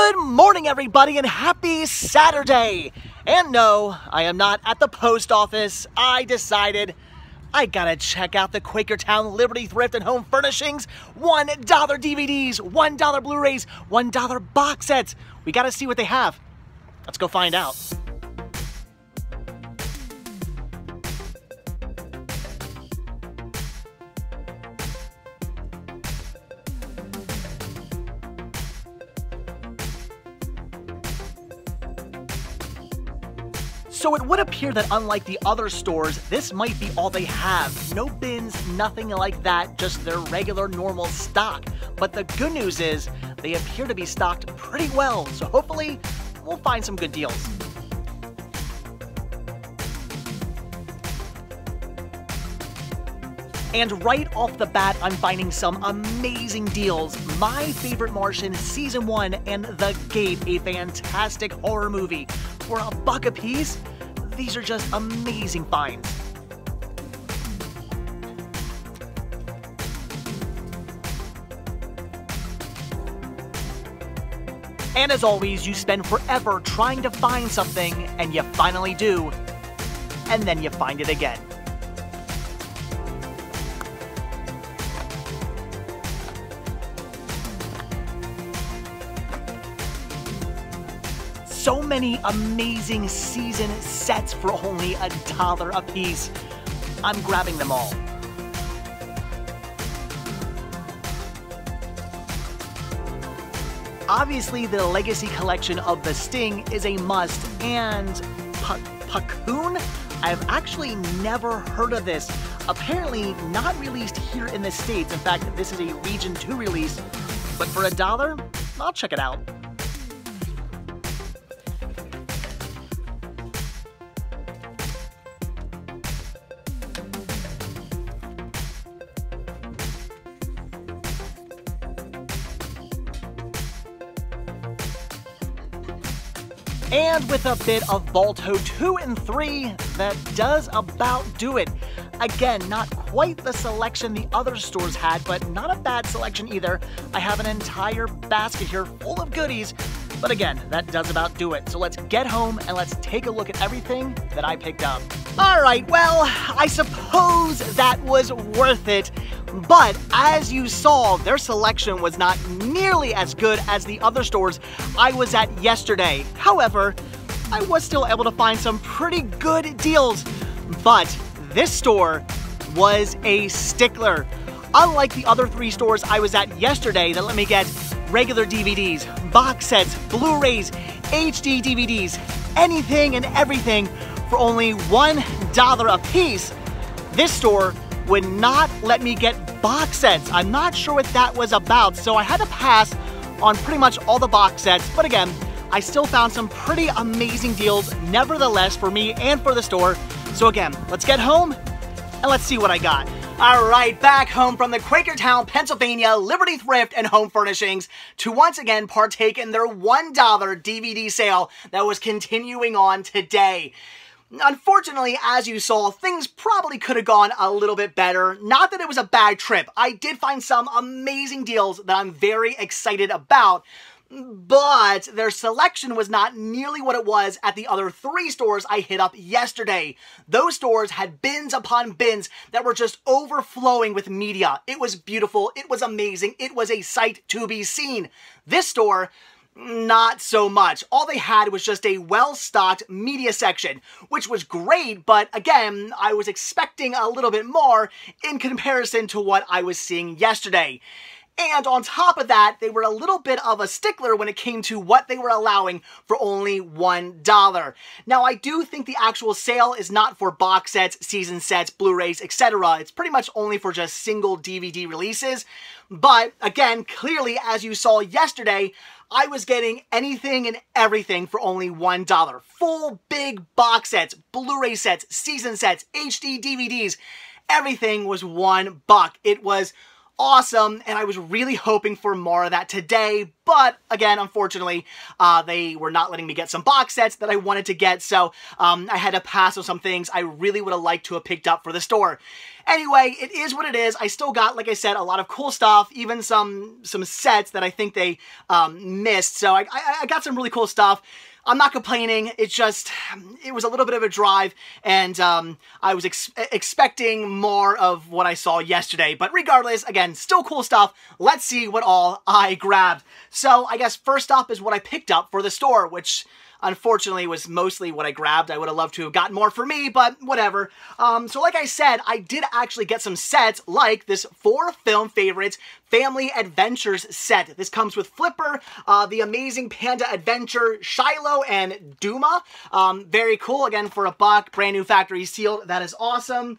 Good morning, everybody, and happy Saturday! And no, I am not at the post office. I decided I gotta check out the Quakertown Liberty Thrift and Home Furnishings. $1 DVDs, $1 Blu-rays, $1 box sets. We gotta see what they have. Let's go find out. So it would appear that unlike the other stores, this might be all they have. No bins, nothing like that, just their regular normal stock. But the good news is, they appear to be stocked pretty well, so hopefully we'll find some good deals. And right off the bat, I'm finding some amazing deals. My Favorite Martian Season 1 and The Gate, a fantastic horror movie. For $1 a piece, these are just amazing finds. And as always, you spend forever trying to find something, and you finally do, and then you find it again. So many amazing season sets for only $1 a piece. I'm grabbing them all. Obviously, the Legacy Collection of The Sting is a must, and Puckoon? I've actually never heard of this. Apparently not released here in the States. In fact, this is a Region 2 release, but for $1, I'll check it out. And with a bit of Balto 2 and 3, that does about do it. Again, not quite the selection the other stores had, but not a bad selection either. I have an entire basket here full of goodies, but again, that does about do it. So let's get home and let's take a look at everything that I picked up. Alright, well, I suppose that was worth it. But as you saw, their selection was not nearly as good as the other stores I was at yesterday. However, I was still able to find some pretty good deals. But this store was a stickler. Unlike the other 3 stores I was at yesterday that let me get regular DVDs, box sets, Blu-rays, HD DVDs, anything and everything for only $1 a piece, this store would not let me get box sets. I'm not sure what that was about, so I had to pass on pretty much all the box sets, but again, I still found some pretty amazing deals nevertheless for me and for the store. So again, let's get home and let's see what I got. Alright, back home from the Quakertown, Pennsylvania Liberty Thrift and Home Furnishings to once again partake in their $1 DVD sale that was continuing on today. Unfortunately, as you saw, things probably could have gone a little bit better. Not that it was a bad trip. I did find some amazing deals that I'm very excited about, but their selection was not nearly what it was at the other 3 stores I hit up yesterday. Those stores had bins upon bins that were just overflowing with media. It was beautiful. It was amazing. It was a sight to be seen. This store, not so much. All they had was just a well-stocked media section, which was great, but again, I was expecting a little bit more in comparison to what I was seeing yesterday. And on top of that, they were a little bit of a stickler when it came to what they were allowing for only $1. Now, I do think the actual sale is not for box sets, season sets, Blu-rays, etc. It's pretty much only for just single DVD releases. But again, clearly, as you saw yesterday, I was getting anything and everything for only $1. Full big box sets, Blu-ray sets, season sets, HD DVDs, everything was $1. It was awesome, and I was really hoping for more of that today, but again, unfortunately, they were not letting me get some box sets that I wanted to get, so I had to pass on some things I really would have liked to have picked up for the store. Anyway, it is what it is. I still got, like I said, a lot of cool stuff, even some sets that I think they missed. So I got some really cool stuff. I'm not complaining. It's just, it was a little bit of a drive, and I was expecting more of what I saw yesterday. But regardless, again, still cool stuff. Let's see what all I grabbed. So I guess first up is what I picked up for the store, which unfortunately was mostly what I grabbed. I would have loved to have gotten more for me, but whatever. So like I said, I did actually get some sets like this 4 Film Favorites Family Adventures set. This comes with Flipper, the Amazing Panda Adventure, Shiloh, and Duma. Very cool. Again, for $1, brand new factory sealed. That is awesome.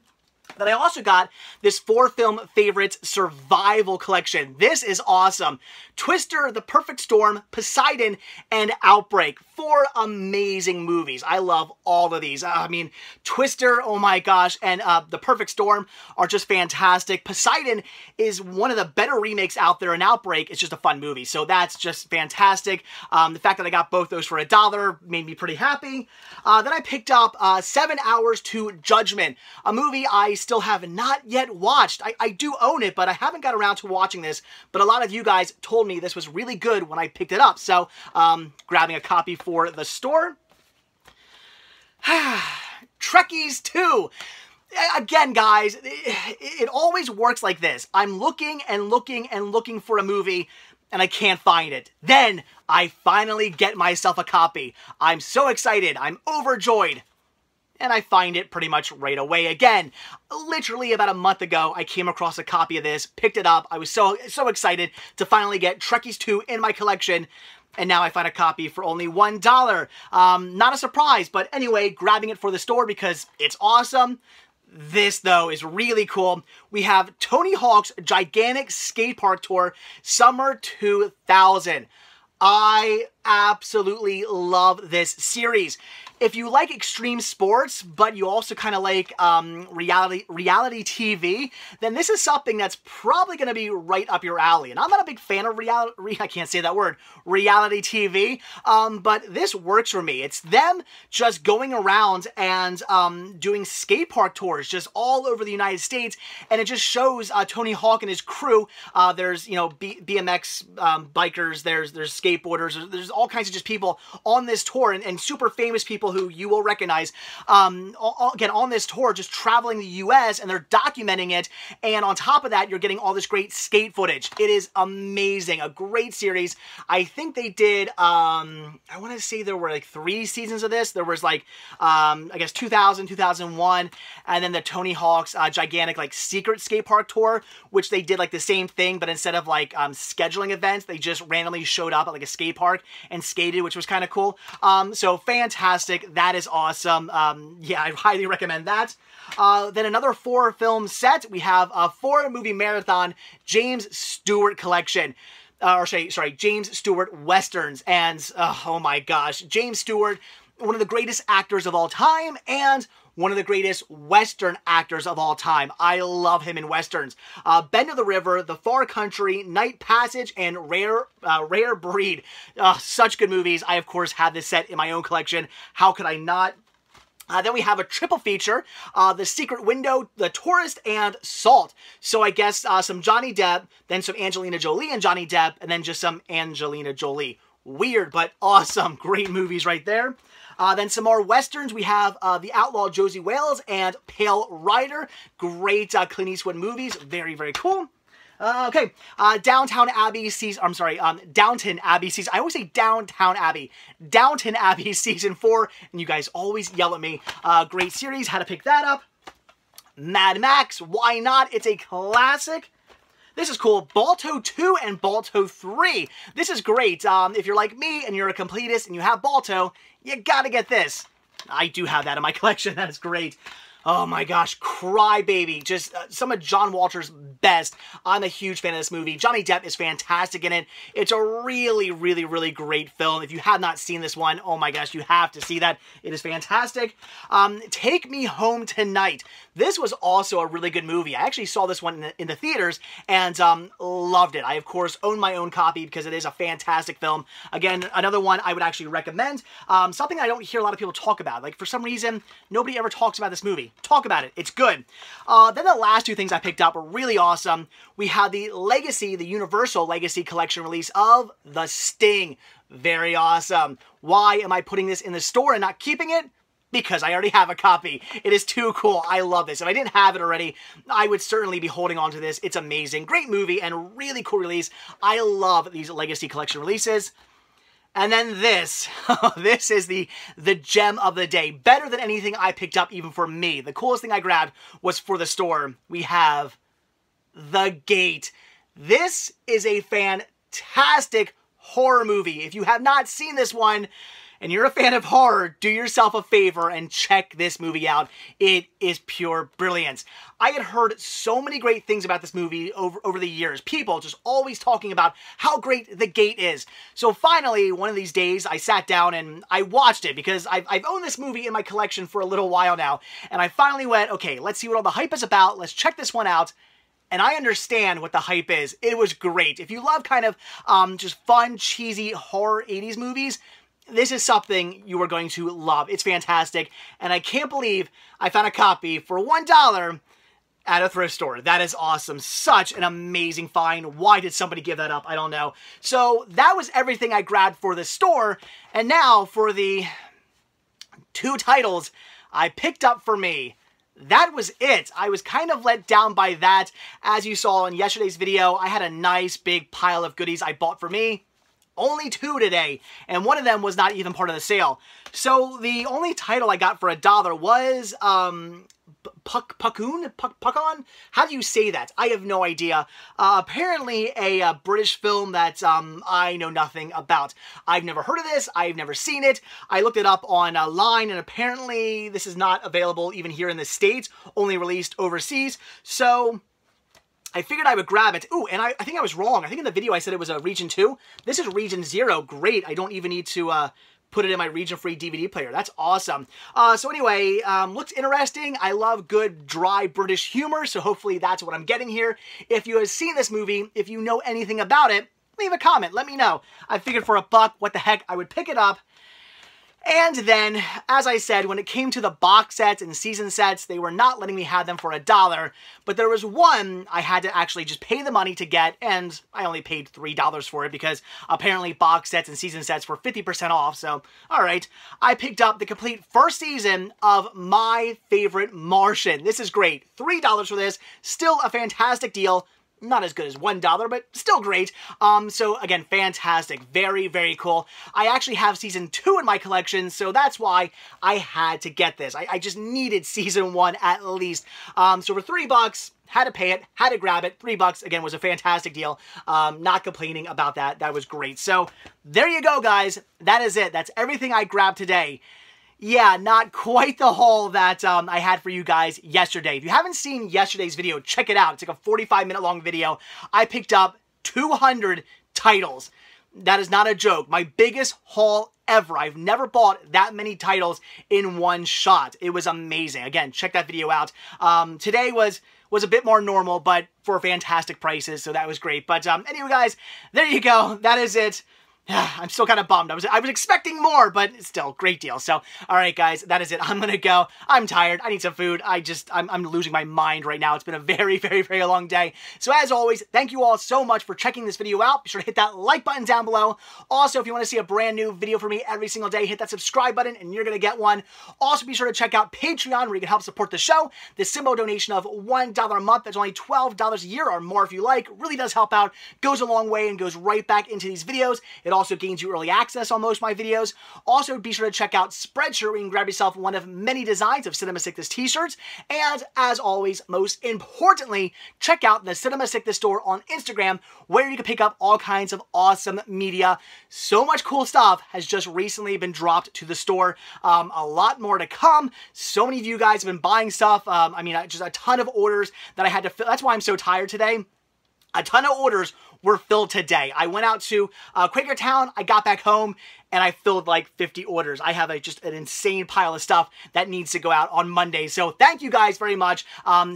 Then I also got this 4 Film Favorites Survival Collection. This is awesome. Twister, The Perfect Storm, Poseidon, and Outbreak. 4 amazing movies. I love all of these. I mean, Twister, oh my gosh, and The Perfect Storm are just fantastic. Poseidon is one of the better remakes out there, and Outbreak is just a fun movie. So that's just fantastic. The fact that I got both those for $1 made me pretty happy. Then I picked up 7 Hours to Judgment, a movie I still have not yet watched. I do own it, but I haven't got around to watching this. But a lot of you guys told me this was really good when I picked it up. So, grabbing a copy for the store. Trekkies 2. Again, guys, it always works like this. I'm looking and looking and looking for a movie, and I can't find it. Then, I finally get myself a copy. I'm so excited. I'm overjoyed. And I find it pretty much right away again. Literally about a month ago, I came across a copy of this, picked it up. I was so excited to finally get Trekkies 2 in my collection. And now I find a copy for only $1. Not a surprise, but anyway, grabbing it for the store because it's awesome. This, though, is really cool. We have Tony Hawk's Gigantic Skate Park Tour Summer 2000. I absolutely love this series. If you like extreme sports, but you also kind of like reality TV, then this is something that's probably going to be right up your alley. And I'm not a big fan of I can't say that word, reality TV, but this works for me. It's them just going around and doing skate park tours just all over the United States, and it just shows Tony Hawk and his crew. There's, you know, BMX bikers, there's skateboarders, there's all kinds of just people on this tour, and super famous people who you will recognize, again, on this tour, just traveling the U.S., and they're documenting it, and on top of that, you're getting all this great skate footage. It is amazing. A great series. I think they did, I want to say there were like 3 seasons of this. There was like, I guess 2000, 2001, and then the Tony Hawk's gigantic like secret skate park tour, which they did like the same thing, but instead of like scheduling events, they just randomly showed up at like a skate park and skated, which was kind of cool. So fantastic. That is awesome. Yeah, I highly recommend that. Then another 4 film set. We have a 4 movie marathon James Stewart collection. Sorry, James Stewart Westerns. And, oh my gosh, James Stewart, one of the greatest actors of all time, and one of the greatest Western actors of all time. I love him in Westerns. Bend of the River, The Far Country, Night Passage, and Rare Breed. Such good movies. I, of course, have this set in my own collection. How could I not? Then we have a triple feature, The Secret Window, The Tourist, and Salt. So I guess some Johnny Depp, then some Angelina Jolie and Johnny Depp, and then just some Angelina Jolie. Weird, but awesome. Great movies right there. Then some more Westerns. We have The Outlaw Josie Wales and Pale Rider. Great Clint Eastwood movies. Very, very cool. Okay, Downton Abbey season, I always say Downtown Abbey. Downton Abbey season 4, and you guys always yell at me. Great series, had to pick that up. Mad Max, why not? It's a classic. This is cool. Balto 2 and Balto 3. This is great. If you're like me and you're a completist and you have Balto, you gotta get this. I do have that in my collection. That is great. Oh my gosh, Cry Baby, just some of John Walter's best. I'm a huge fan of this movie. Johnny Depp is fantastic in it. It's a really, really, really great film. If you have not seen this one, oh my gosh, you have to see that. It is fantastic. Take Me Home Tonight. This was also a really good movie. I actually saw this one in the theaters and loved it. I, of course, own my own copy because it is a fantastic film. Again, another one I would actually recommend. Something I don't hear a lot of people talk about. Like, for some reason, nobody ever talks about this movie. talk about it. It's good. Then the last two things I picked up were really awesome. We have the Legacy, the Universal Legacy Collection release of The Sting. Very awesome. Why am I putting this in the store and not keeping it? Because I already have a copy. It is too cool. I love this. If I didn't have it already, I would certainly be holding on to this. It's amazing. Great movie and really cool release. I love these Legacy Collection releases. And then this. This is the gem of the day. Better than anything I picked up even for me. The coolest thing I grabbed was for the store. We have The Gate. This is a fantastic horror movie. If you have not seen this one, and you're a fan of horror, do yourself a favor and check this movie out. It is pure brilliance. I had heard so many great things about this movie over the years. People just always talking about how great The Gate is. So finally, one of these days, I sat down and I watched it because I've owned this movie in my collection for a little while now. And I finally went, okay, let's see what all the hype is about. Let's check this one out. And I understand what the hype is. It was great. If you love kind of just fun, cheesy horror 80s movies, this is something you are going to love. It's fantastic, and I can't believe I found a copy for $1 at a thrift store. That is awesome. Such an amazing find. Why did somebody give that up? I don't know. So that was everything I grabbed for the store, and now for the two titles I picked up for me. That was it. I was kind of let down by that. As you saw in yesterday's video, I had a nice big pile of goodies I bought for me. Only two today, and one of them was not even part of the sale. So the only title I got for $1 was Puckon? How do you say that? I have no idea. Apparently a British film that I know nothing about. I've never heard of this. I've never seen it. I looked it up online, and apparently this is not available even here in the States, only released overseas. So I figured I would grab it. Ooh, and I think I was wrong. I think in the video I said it was a Region 2. This is Region 0. Great. I don't even need to put it in my region-free DVD player. That's awesome. So anyway, looks interesting. I love good, dry British humor, so hopefully that's what I'm getting here. If you have seen this movie, if you know anything about it, leave a comment. Let me know. I figured for $1, what the heck, I would pick it up. And then, as I said, when it came to the box sets and season sets, they were not letting me have them for $1, but there was one I had to actually just pay the money to get, and I only paid $3 for it because apparently box sets and season sets were 50% off, so alright. I picked up the complete first season of My Favorite Martian. This is great. $3 for this. Still a fantastic deal. Not as good as $1, but still great. So again, fantastic. Very, very cool. I actually have Season 2 in my collection, so that's why I had to get this. I just needed Season 1 at least. So for $3, had to pay it, had to grab it. $3, again, was a fantastic deal. Not complaining about that. That was great. So there you go, guys. That is it. That's everything I grabbed today. Yeah, not quite the haul that I had for you guys yesterday. If you haven't seen yesterday's video, check it out. It's like a 45-minute long video. I picked up 200 titles. That is not a joke. My biggest haul ever. I've never bought that many titles in one shot. It was amazing. Again, check that video out. Today was a bit more normal, but for fantastic prices, so that was great. But anyway, guys, there you go. That is it. I'm still kind of bummed. I was expecting more, but still, great deal. So, all right, guys, that is it. I'm going to go. I'm tired. I need some food. I'm losing my mind right now. It's been a very, very, very long day. So, as always, thank you all so much for checking this video out. Be sure to hit that like button down below. Also, if you want to see a brand new video from me every single day, hit that subscribe button, and you're going to get one. Also, be sure to check out Patreon, where you can help support the show. The simple donation of $1 a month, that's only $12 a year or more if you like, really does help out. Goes a long way and goes right back into these videos. It also gains you early access on most of my videos. Also, be sure to check out Spreadshirt, where you can grab yourself one of many designs of Cinema Sickness t-shirts. And as always, most importantly, check out the Cinema Sickness store on Instagram, where you can pick up all kinds of awesome media. So much cool stuff has just recently been dropped to the store. A lot more to come. So many of you guys have been buying stuff. I mean, just a ton of orders that I had to fill. That's why I'm so tired today. A ton of orders were filled today. I went out to Quakertown, I got back home, and I filled like 50 orders. I have just an insane pile of stuff that needs to go out on Monday. So thank you guys very much.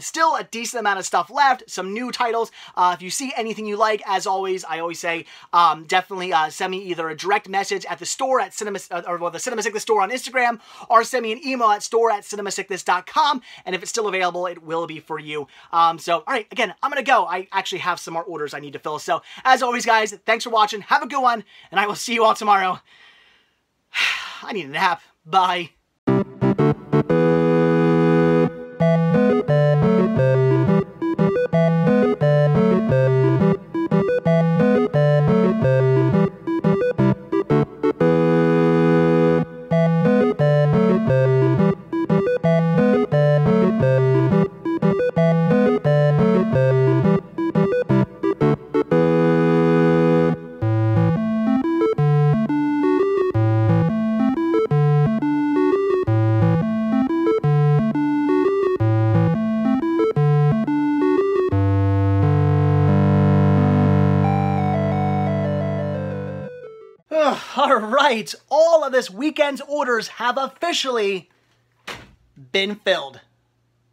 Still a decent amount of stuff left, some new titles. If you see anything you like, as always, I always say, definitely send me either a direct message at the store at the CinemaSickness store on Instagram, or send me an email at store@cinemasickness.com. And if it's still available, it will be for you. So, all right, again, I'm gonna go. I actually have some more orders I need to fill. So, as always, guys, thanks for watching. Have a good one, and I will see you all tomorrow. I need a nap. Bye. All right, all of this weekend's orders have officially been filled.